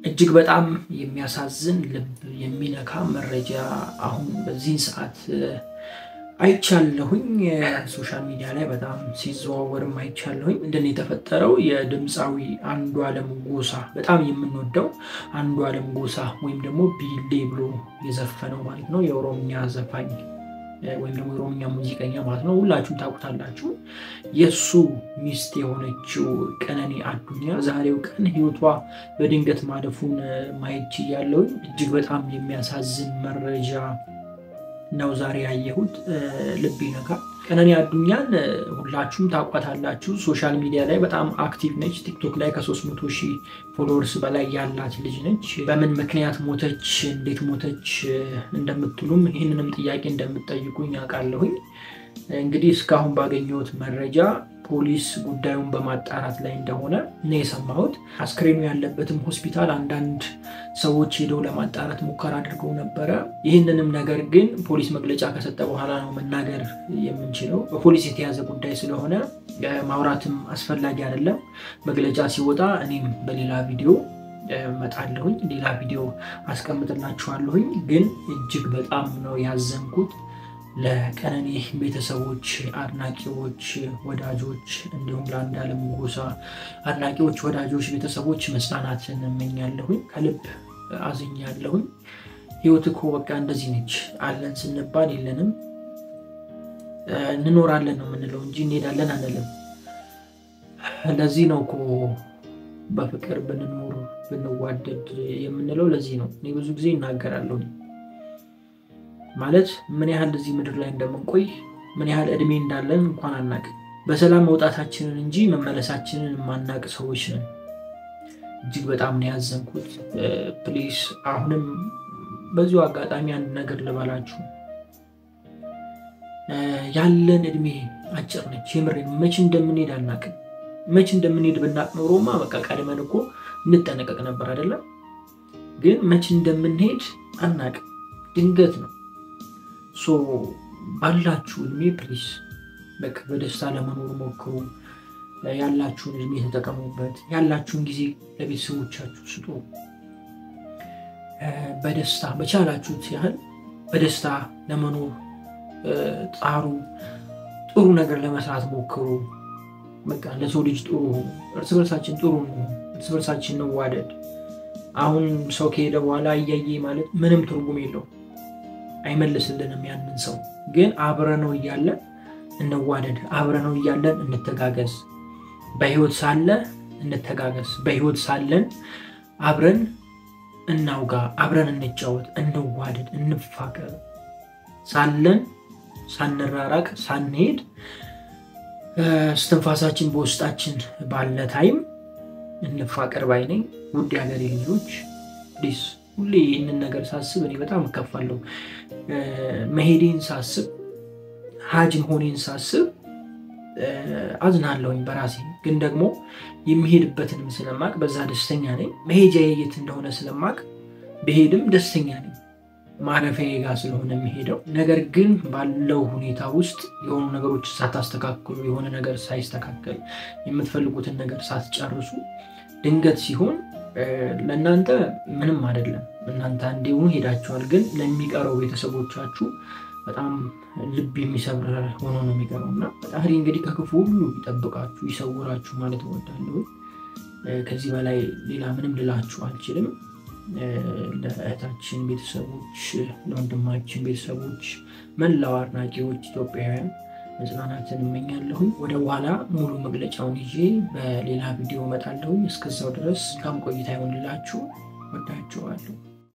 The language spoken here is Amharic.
እጅግ በጣም የሚያሳዝን ልብ የሚነካ መረጃ አሁን በዚህ ሰዓት አይቻለሁኝ። ሶሻል ሚዲያ ላይ በጣም ሲዘዋወርም አይቻለሁኝ። እንደኔ የተፈጠረው የድምፃዊ አንዱዓለም ጎሳ በጣም የምንወደው አንዱዓለም ጎሳ ወይም ደግሞ ቢሌ ብሎ የዘፈነው ማለት ነው የኦሮምኛ ዘፋኝ ወይም ደግሞ የኦሮምኛ ሙዚቀኛ ማለት ነው። ሁላችሁም ታውቁታላችሁ። የሱ ሚስት የሆነችው ቀነኒ አዱኛ ዛሬው ቀን ህይወቷ በድንገት ማለፉን ማየት ይያለሁኝ። እጅግ በጣም የሚያሳዝን መረጃ ነው ዛሬ ያየሁት። ልብ ይነካል። ቀነኒ አዱኛን ሁላችሁም ታውቋታላችሁ። ሶሻል ሚዲያ ላይ በጣም አክቲቭ ነች። ቲክቶክ ላይ ከ300,000 ፎሎወርስ በላይ ያላት ልጅ ነች። በምን ምክንያት ሞተች፣ እንዴት ሞተች እንደምትሉም ይህንንም ጥያቄ እንደምትጠይቁኝ አውቃለሁኝ። እንግዲህ እስካሁን ባገኘሁት መረጃ ፖሊስ ጉዳዩን በማጣራት ላይ እንደሆነ ነው የሰማሁት። አስክሬኑ ያለበትም ሆስፒታል አንዳንድ ሰዎች ሄደው ለማጣራት ሙከራ አድርገው ነበረ። ይህንንም ነገር ግን ፖሊስ መግለጫ ከሰጠ በኋላ ነው መናገር የምንችለው። በፖሊስ የተያዘ ጉዳይ ስለሆነ ማውራትም አስፈላጊ አይደለም። መግለጫ ሲወጣ እኔም በሌላ ቪዲዮ መጣለሁኝ፣ ሌላ ቪዲዮ አስቀምጥላችኋለሁኝ። ግን እጅግ በጣም ነው ያዘንኩት። ለቀነኒ ቤተሰቦች፣ አድናቂዎች፣ ወዳጆች እንዲሁም ለአንዱዓለም ጎሳ አድናቂዎች፣ ወዳጆች፣ ቤተሰቦች መጽናናትን እመኛለሁኝ። ከልብ አዝኛለሁኝ። ህይወት እኮ በቃ እንደዚህ ነች። አለን ስንባል የለንም፣ እንኖራለን ነው የምንለው እንጂ እንሄዳለን አንልም። ለዚህ ነው እኮ በፍቅር ብንኖር ብንዋደድ የምንለው። ለዚህ ነው እኔ ብዙ ጊዜ እናገራለሁ ማለት ምን ያህል እዚህ ምድር ላይ እንደምንቆይ ምን ያህል እድሜ እንዳለን እንኳን አናውቅም። በሰላም መውጣታችንን እንጂ መመለሳችንን ማናቅ ሰዎች ነን። እጅግ በጣም ነው ያዘንኩት። ፕሊስ አሁንም በዚሁ አጋጣሚ አንድ ነገር ልበላችሁ። ያለን እድሜ አጭር ነች። የምሬን መች እንደምንሄድ አናውቅም። መች እንደምንሄድ ብናቅ ኖሮማ በቃ ቀድመን እኮ እንጠነቀቅ ነበር አይደለም። ግን መች እንደምንሄድ አናውቅም። ድንገት ነው። ባላችሁ እድሜ ፕሊስ በቃ በደስታ ለመኖር ሞክሩ። ያላችሁን እድሜ ተጠቀሙበት። ያላችሁን ጊዜ ለቤተሰቦቻችሁ ስጡ። በደስታ በቻላችሁት ያህል በደስታ ለመኖር ጣሩ። ጥሩ ነገር ለመስራት ሞክሩ። በቃ ለሰው ልጅ ጥሩ፣ እርስ በርሳችን ጥሩ ነው። እርስ በርሳችን እንዋደድ። አሁን ሰው ከሄደ በኋላ እያየ ማለት ምንም ትርጉም የለውም። አይመልስልንም ያንን ሰው። ግን አብረነው እያለን እንዋደድ፣ አብረነው እያለን እንተጋገዝ። በህይወት ሳለ እንተጋገዝ። በህይወት ሳለን አብረን እናውጋ፣ አብረን እንጫወት፣ እንዋደድ፣ እንፋቀር። ሳለን ሳንራራቅ ሳንሄድ እስትንፋሳችን በውስጣችን ባለ ታይም እንፋቀር ባይ ነኝ። ውድ የሀገሬ ልጆች ፕሊስ ሁሌ ይህንን ነገር ሳስብ እኔ በጣም እከፋለሁ። መሄዴን ሳስብ፣ ሀጅ መሆኔን ሳስብ አዝናለሁኝ በራሴ። ግን ደግሞ የሚሄድበትንም ስለማቅ በዛ ደስተኛ ነኝ። መሄጃዬ የት እንደሆነ ስለማቅ በሄድም ደስተኛ ነኝ። ማረፊያዬ ጋር ስለሆነ የሚሄደው። ነገር ግን ባለው ሁኔታ ውስጥ የሆኑ ነገሮች ሳታስተካክሉ፣ የሆነ ነገር ሳይስተካከል፣ የምትፈልጉትን ነገር ሳትጨርሱ ድንገት ሲሆን ለእናንተ ምንም አይደለም። እናንተ አንዴው ሄዳችኋል። ግን ለሚቀረው ቤተሰቦቻችሁ በጣም ልብ የሚሰብር ሆኖ ነው የሚቀረውና ፈጣሪ እንግዲህ ከክፉ ሁሉ ይጠብቃችሁ፣ ይሰውራችሁ ማለት እወዳለሁ። ከዚህ በላይ ሌላ ምንም ልላችሁ አልችልም። ለእህታችን ቤተሰቦች፣ ለወንድማችን ቤተሰቦች፣ መላው አድናቂዎች ኢትዮጵያውያን መጽናናትን እመኛለሁኝ። ወደ ኋላ ሙሉ መግለጫውን ይዤ በሌላ ቪዲዮ እመጣለሁኝ። እስከዛው ድረስ መልካም ቆይታ ይሁንላችሁ። ወዳችኋለሁ።